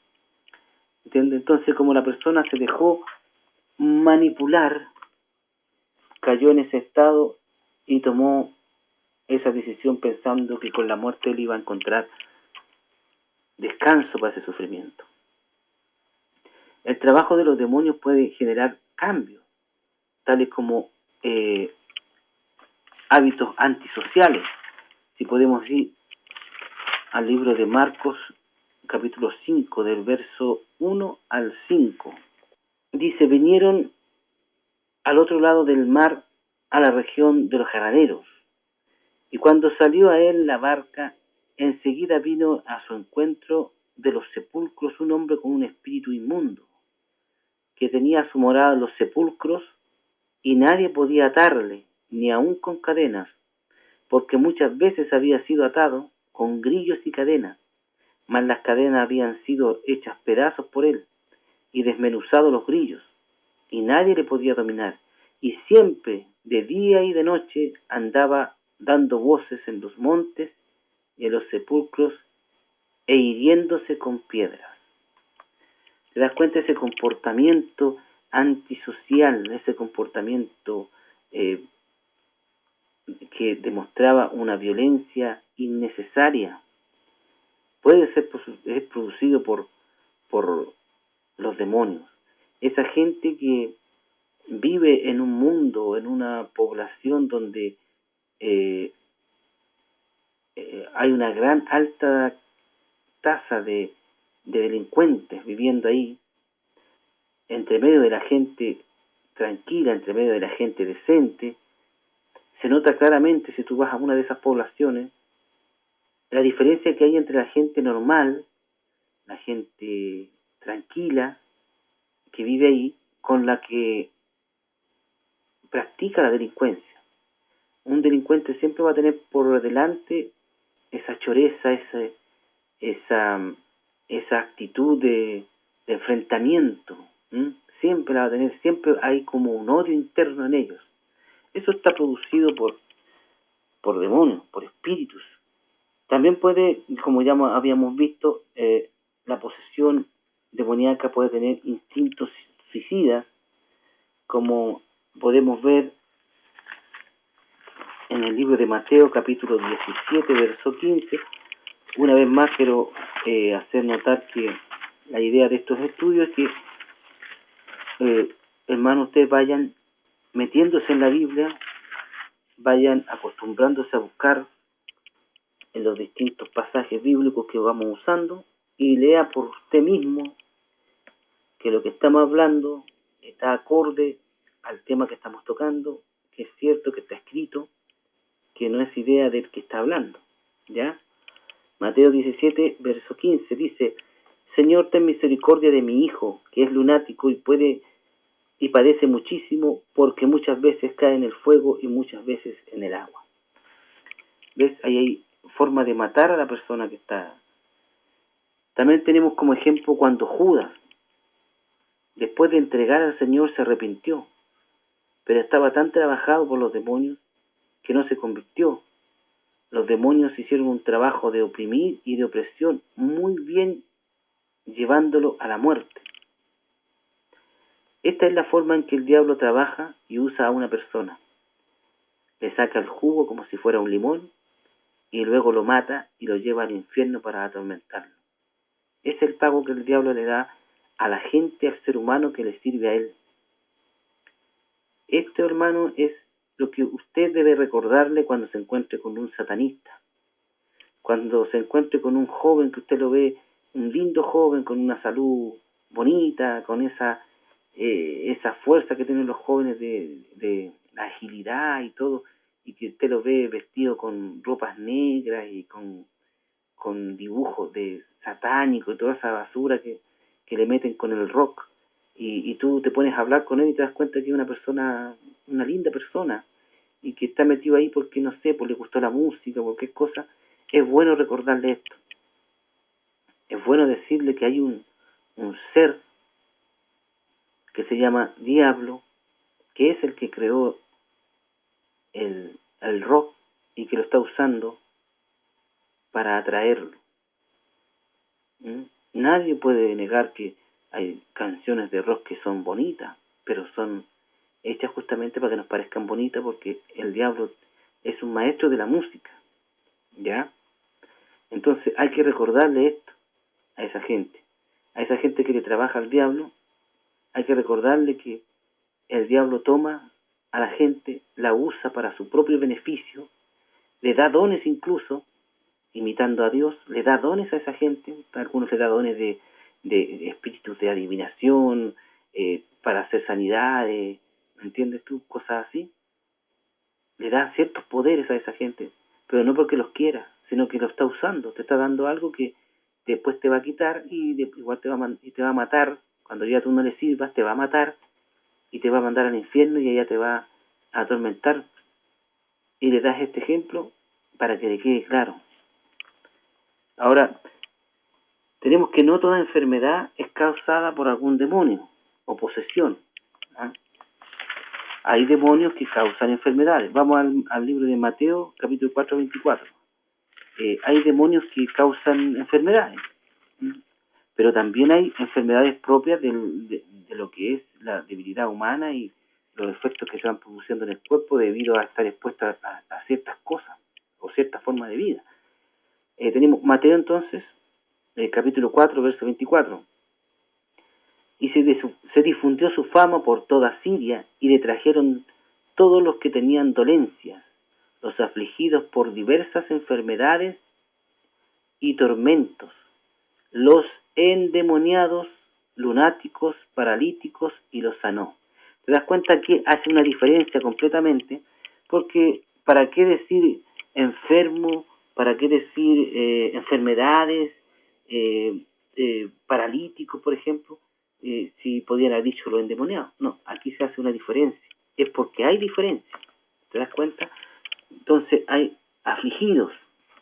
¿Entiendes? Entonces, como la persona se dejó manipular, cayó en ese estado y tomó esa decisión pensando que con la muerte él iba a encontrar descanso para ese sufrimiento. El trabajo de los demonios puede generar cambios, tales como hábitos antisociales. Si podemos ir al libro de Marcos, capítulo 5, del verso 1 al 5. Dice, vinieron al otro lado del mar, a la región de los Gadarenos, y cuando salió a él la barca, enseguida vino a su encuentro de los sepulcros un hombre con un espíritu inmundo, que tenía su morada en los sepulcros, y nadie podía atarle, ni aun con cadenas, porque muchas veces había sido atado con grillos y cadenas, mas las cadenas habían sido hechas pedazos por él, y desmenuzados los grillos, y nadie le podía dominar, y siempre, de día y de noche, andaba dando voces en los montes y en los sepulcros, e hiriéndose con piedras. ¿Te das cuenta de ese comportamiento antisocial, ese comportamiento que demostraba una violencia innecesaria? Puede ser producido por los demonios. Esa gente que vive en un mundo, en una población donde hay una gran alta tasa de delincuentes viviendo ahí, entre medio de la gente tranquila, entre medio de la gente decente, se nota claramente, si tú vas a una de esas poblaciones, la diferencia que hay entre la gente normal, la gente tranquila que vive ahí, con la que practica la delincuencia. Un delincuente siempre va a tener por delante esa choreza, esa actitud de enfrentamiento. Siempre la va a tener, siempre hay como un odio interno en ellos. Eso está producido por demonios, por espíritus. También puede, como ya habíamos visto, la posesión demoníaca puede tener instintos suicidas, como podemos ver en el libro de Mateo, capítulo 17, verso 15. Una vez más quiero hacer notar que la idea de estos estudios es que, hermanos, ustedes vayan metiéndose en la Biblia, vayan acostumbrándose a buscar en los distintos pasajes bíblicos que vamos usando y lea por usted mismo que lo que estamos hablando está acorde al tema que estamos tocando, que es cierto, que está escrito, que no es idea del que está hablando, ¿ya? Mateo 17, verso 15 dice, Señor, ten misericordia de mi hijo, que es lunático y padece muchísimo, porque muchas veces cae en el fuego y muchas veces en el agua. ¿Ves? Ahí hay forma de matar a la persona que está. También tenemos como ejemplo cuando Judas, después de entregar al Señor, se arrepintió, pero estaba tan trabajado por los demonios que no se convirtió. Los demonios hicieron un trabajo de oprimir y de opresión muy bien, llevándolo a la muerte. Esta es la forma en que el diablo trabaja y usa a una persona. Le saca el jugo como si fuera un limón y luego lo mata y lo lleva al infierno para atormentarlo. Es el pago que el diablo le da a la gente, al ser humano que le sirve a él. Esto, hermano, es lo que usted debe recordarle cuando se encuentre con un satanista. Cuando se encuentre con un joven que usted lo ve, un lindo joven con una salud bonita, con esa fuerza que tienen los jóvenes de agilidad y todo, y que usted lo ve vestido con ropas negras y con dibujos de satánico y toda esa basura que le meten con el rock, y tú te pones a hablar con él y te das cuenta que es una persona, una linda persona, y que está metido ahí porque, no sé, pues le gustó la música, cualquier cosa. Es bueno recordarle esto. es bueno decirle que hay un ser que se llama diablo, que es el que creó el rock y que lo está usando para atraerlo. Nadie puede negar que hay canciones de rock que son bonitas, pero son hechas justamente para que nos parezcan bonitas, porque el diablo es un maestro de la música, ¿ya? Entonces hay que recordarle esto a esa gente que le trabaja al diablo, hay que recordarle que el diablo toma a la gente, la usa para su propio beneficio, le da dones incluso, imitando a Dios, le da dones a esa gente, a algunos le da dones de espíritus de adivinación, para hacer sanidades, ¿me entiendes tú? Cosas así. Le da ciertos poderes a esa gente, pero no porque los quiera, sino que lo está usando, te está dando algo que después te va a quitar y igual te va a matar, cuando ya tú no le sirvas, te va a matar y te va a mandar al infierno y ella te va a atormentar. Y le das este ejemplo para que le quede claro. Ahora, tenemos que no toda enfermedad es causada por algún demonio o posesión. ¿Ah? Hay demonios que causan enfermedades. Vamos al libro de Mateo, capítulo 4, 24. Hay demonios que causan enfermedades, pero también hay enfermedades propias de lo que es la debilidad humana y los efectos que se van produciendo en el cuerpo debido a estar expuestas a ciertas cosas o cierta forma de vida. Tenemos Mateo entonces, capítulo 4, verso 24. Y se difundió su fama por toda Siria, y le trajeron todos los que tenían dolencias, los afligidos por diversas enfermedades y tormentos, los endemoniados, lunáticos, paralíticos, y los sanó. ¿Te das cuenta que hace una diferencia completamente? Porque ¿para qué decir enfermo? ¿Para qué decir enfermedades? Paralíticos, por ejemplo, si podían haber dicho los endemoniados. No, aquí se hace una diferencia. Es porque hay diferencia. ¿Te das cuenta? Entonces hay afligidos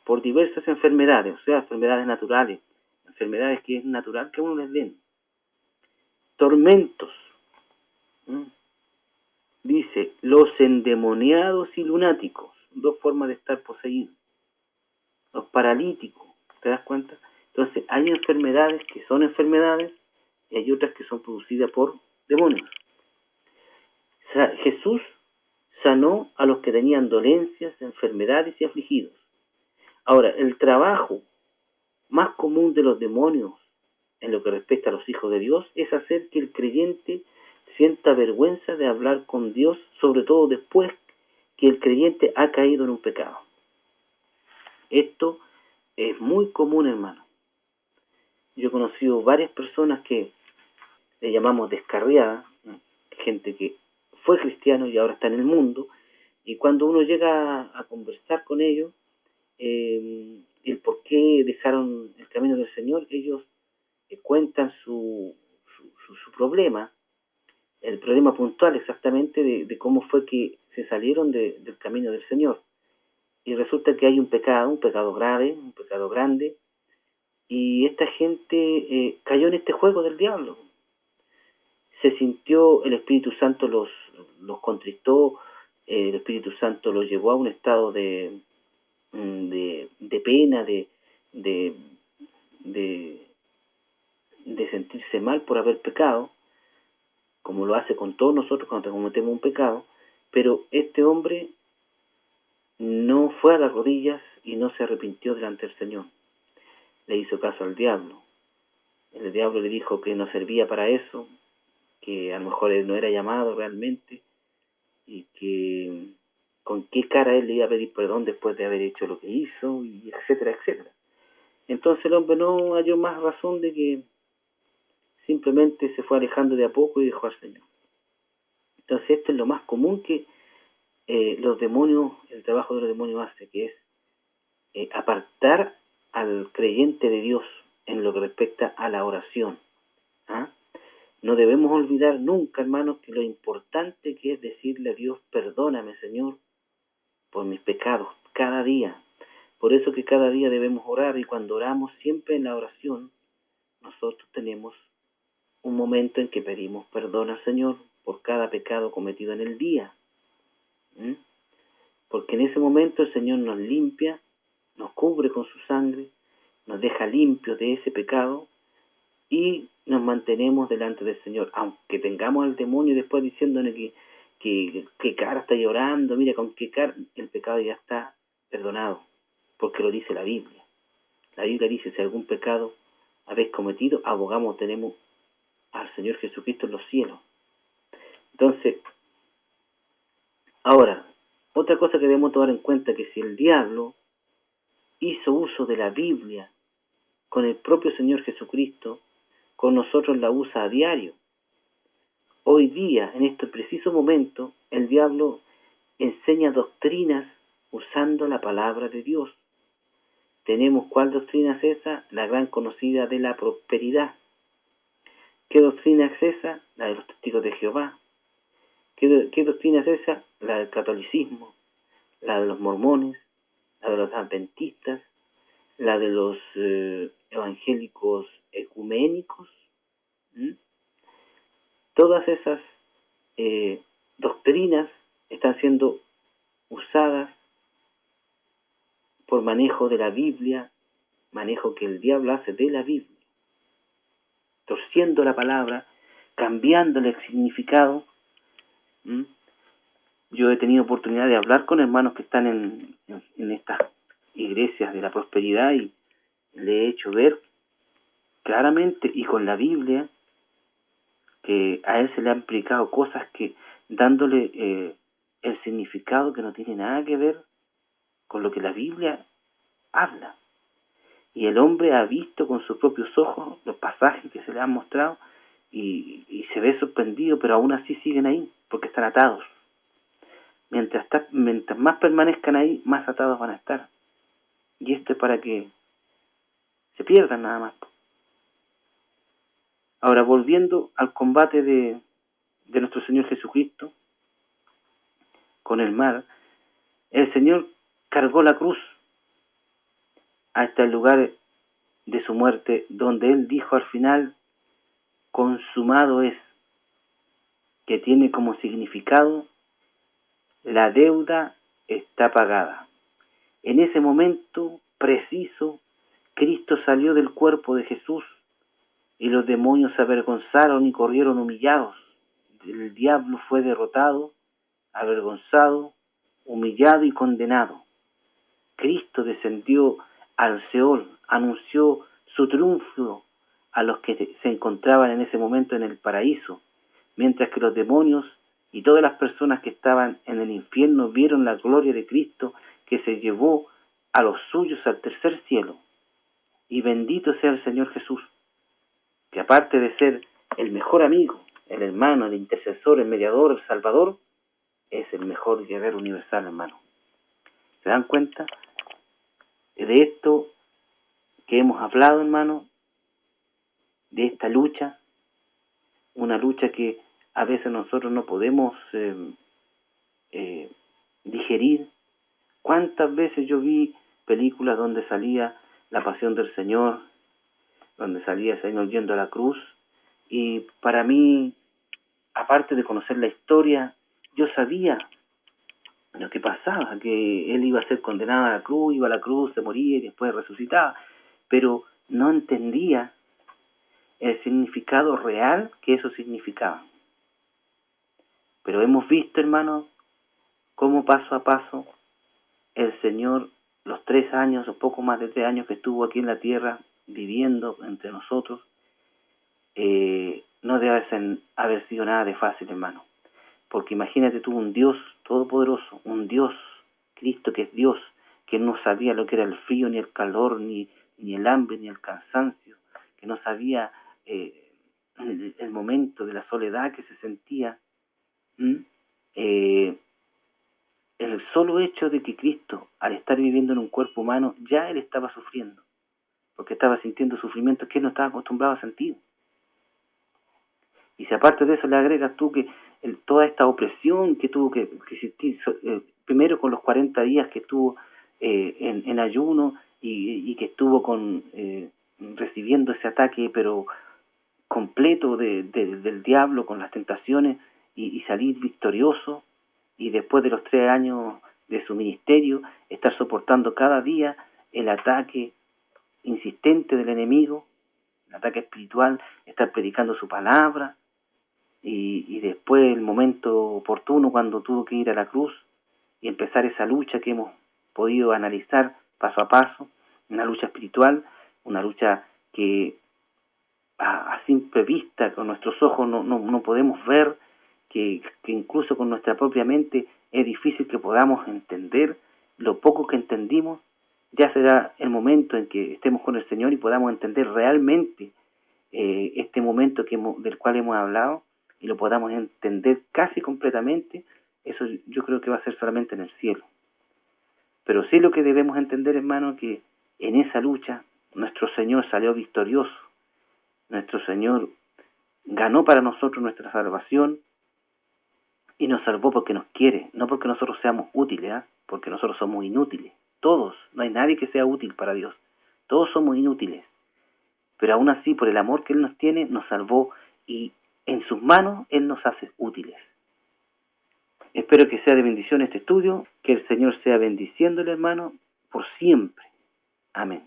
por diversas enfermedades, o sea, enfermedades naturales, enfermedades que es natural que a uno les den. Tormentos. Dice, los endemoniados y lunáticos, dos formas de estar poseídos. Los paralíticos, ¿te das cuenta? Entonces, hay enfermedades que son enfermedades y hay otras que son producidas por demonios. O sea, Jesús sanó a los que tenían dolencias, enfermedades y afligidos. Ahora, el trabajo más común de los demonios en lo que respecta a los hijos de Dios es hacer que el creyente sienta vergüenza de hablar con Dios, sobre todo después que el creyente ha caído en un pecado. Esto es muy común, hermano. Yo he conocido varias personas que le llamamos descarriadas, gente que fue cristiano y ahora está en el mundo, y cuando uno llega a conversar con ellos, el por qué dejaron el camino del Señor, ellos cuentan su problema, el problema puntual exactamente de cómo fue que se salieron del camino del Señor. Y resulta que hay un pecado grave, un pecado grande, y esta gente cayó en este juego del diablo. Se sintió, el Espíritu Santo los contristó, el Espíritu Santo los llevó a un estado de pena, de sentirse mal por haber pecado, como lo hace con todos nosotros cuando cometemos un pecado, pero este hombre no fue a las rodillas y no se arrepintió delante del Señor. Le hizo caso al diablo. El diablo le dijo que no servía para eso, que a lo mejor él no era llamado realmente y que con qué cara él le iba a pedir perdón después de haber hecho lo que hizo, y etcétera, etcétera. Entonces el hombre no halló más razón de que simplemente se fue alejando de a poco y dejó al Señor. Entonces esto es lo más común que los demonios, el trabajo de los demonios hace, que es apartar al creyente de Dios en lo que respecta a la oración. ¿Ah? No debemos olvidar nunca, hermanos, que lo importante que es decirle a Dios, perdóname, Señor, por mis pecados, cada día. Por eso que cada día debemos orar, y cuando oramos, siempre en la oración, nosotros tenemos un momento en que pedimos perdón al Señor por cada pecado cometido en el día. ¿Mm? Porque en ese momento el Señor nos limpia, nos cubre con su sangre, nos deja limpios de ese pecado y nos mantenemos delante del Señor, aunque tengamos al demonio después diciéndole que cara está llorando, mira con qué cara, el pecado ya está perdonado, porque lo dice la Biblia. La Biblia dice, si algún pecado habéis cometido, abogamos tenemos al Señor Jesucristo en los cielos. Entonces, ahora, otra cosa que debemos tomar en cuenta es que si el diablo hizo uso de la Biblia con el propio Señor Jesucristo, con nosotros la usa a diario. Hoy día, en este preciso momento, el diablo enseña doctrinas usando la palabra de Dios. Tenemos, ¿cuál doctrina es esa? La gran conocida de la prosperidad. ¿Qué doctrina es esa? La de los testigos de Jehová. ¿Qué doctrina es esa? La del catolicismo, la de los mormones, la de los adventistas, la de los evangélicos ecuménicos. ¿Mm? Todas esas doctrinas están siendo usadas por manejo de la Biblia, manejo que el diablo hace de la Biblia, torciendo la palabra, cambiándole el significado. ¿Mm? Yo he tenido oportunidad de hablar con hermanos que están en estas iglesias de la prosperidad y le he hecho ver claramente y con la Biblia que a él se le han aplicado cosas que dándole el significado que no tiene nada que ver con lo que la Biblia habla. Y el hombre ha visto con sus propios ojos los pasajes que se le han mostrado y se ve sorprendido, pero aún así siguen ahí, porque están atados. Mientras más permanezcan ahí, más atados van a estar. Y esto es para que se pierdan nada más. Ahora, volviendo al combate de nuestro Señor Jesucristo con el mal, el Señor cargó la cruz hasta el lugar de su muerte, donde Él dijo al final, consumado es, que tiene como significado, la deuda está pagada. En ese momento preciso, Cristo salió del cuerpo de Jesús y los demonios se avergonzaron y corrieron humillados. El diablo fue derrotado, avergonzado, humillado y condenado. Cristo descendió al Seol, anunció su triunfo a los que se encontraban en ese momento en el paraíso, mientras que los demonios y todas las personas que estaban en el infierno vieron la gloria de Cristo que se llevó a los suyos al tercer cielo. Y bendito sea el Señor Jesús, que aparte de ser el mejor amigo, el hermano, el intercesor, el mediador, el salvador, es el mejor guerrero universal, hermano. ¿Se dan cuenta de esto que hemos hablado, hermano? De esta lucha, una lucha que a veces nosotros no podemos digerir. ¿Cuántas veces yo vi películas donde salía la pasión del Señor, donde salía el Señor yendo a la cruz? Y para mí, aparte de conocer la historia, yo sabía lo que pasaba, que Él iba a ser condenado a la cruz, iba a la cruz, se moría y después resucitaba, pero no entendía el significado real que eso significaba. Pero hemos visto, hermanos, cómo paso a paso el Señor, los 3 años o poco más de 3 años que estuvo aquí en la tierra viviendo entre nosotros, no debe haber sido nada de fácil, hermano. Porque imagínate tú un Dios todopoderoso, un Dios, Cristo que es Dios, que no sabía lo que era el frío, ni el calor, ni el hambre, ni el cansancio, que no sabía el momento de la soledad que se sentía. El solo hecho de que Cristo, al estar viviendo en un cuerpo humano, ya Él estaba sufriendo, porque estaba sintiendo sufrimientos que Él no estaba acostumbrado a sentir. Y si aparte de eso le agregas tú que toda esta opresión que tuvo que existir, primero con los 40 días que estuvo en ayuno y que estuvo recibiendo ese ataque, pero completo del diablo con las tentaciones y salir victorioso, y después de los 3 años de su ministerio estar soportando cada día el ataque insistente del enemigo, el ataque espiritual, estar predicando su palabra, y después el momento oportuno cuando tuvo que ir a la cruz y empezar esa lucha que hemos podido analizar paso a paso, una lucha espiritual, una lucha que a simple vista, con nuestros ojos no podemos ver, que incluso con nuestra propia mente es difícil que podamos entender. Lo poco que entendimos, ya será el momento en que estemos con el Señor y podamos entender realmente este momento del cual hemos hablado, y lo podamos entender casi completamente. Eso yo creo que va a ser solamente en el cielo. Pero sí lo que debemos entender, hermano, que en esa lucha nuestro Señor salió victorioso. Nuestro Señor ganó para nosotros nuestra salvación y nos salvó porque nos quiere, no porque nosotros seamos útiles, porque nosotros somos inútiles. Todos, no hay nadie que sea útil para Dios. Todos somos inútiles. Pero aún así, por el amor que Él nos tiene, nos salvó, y en sus manos Él nos hace útiles. Espero que sea de bendición este estudio, que el Señor sea bendiciéndole, hermano, por siempre. Amén.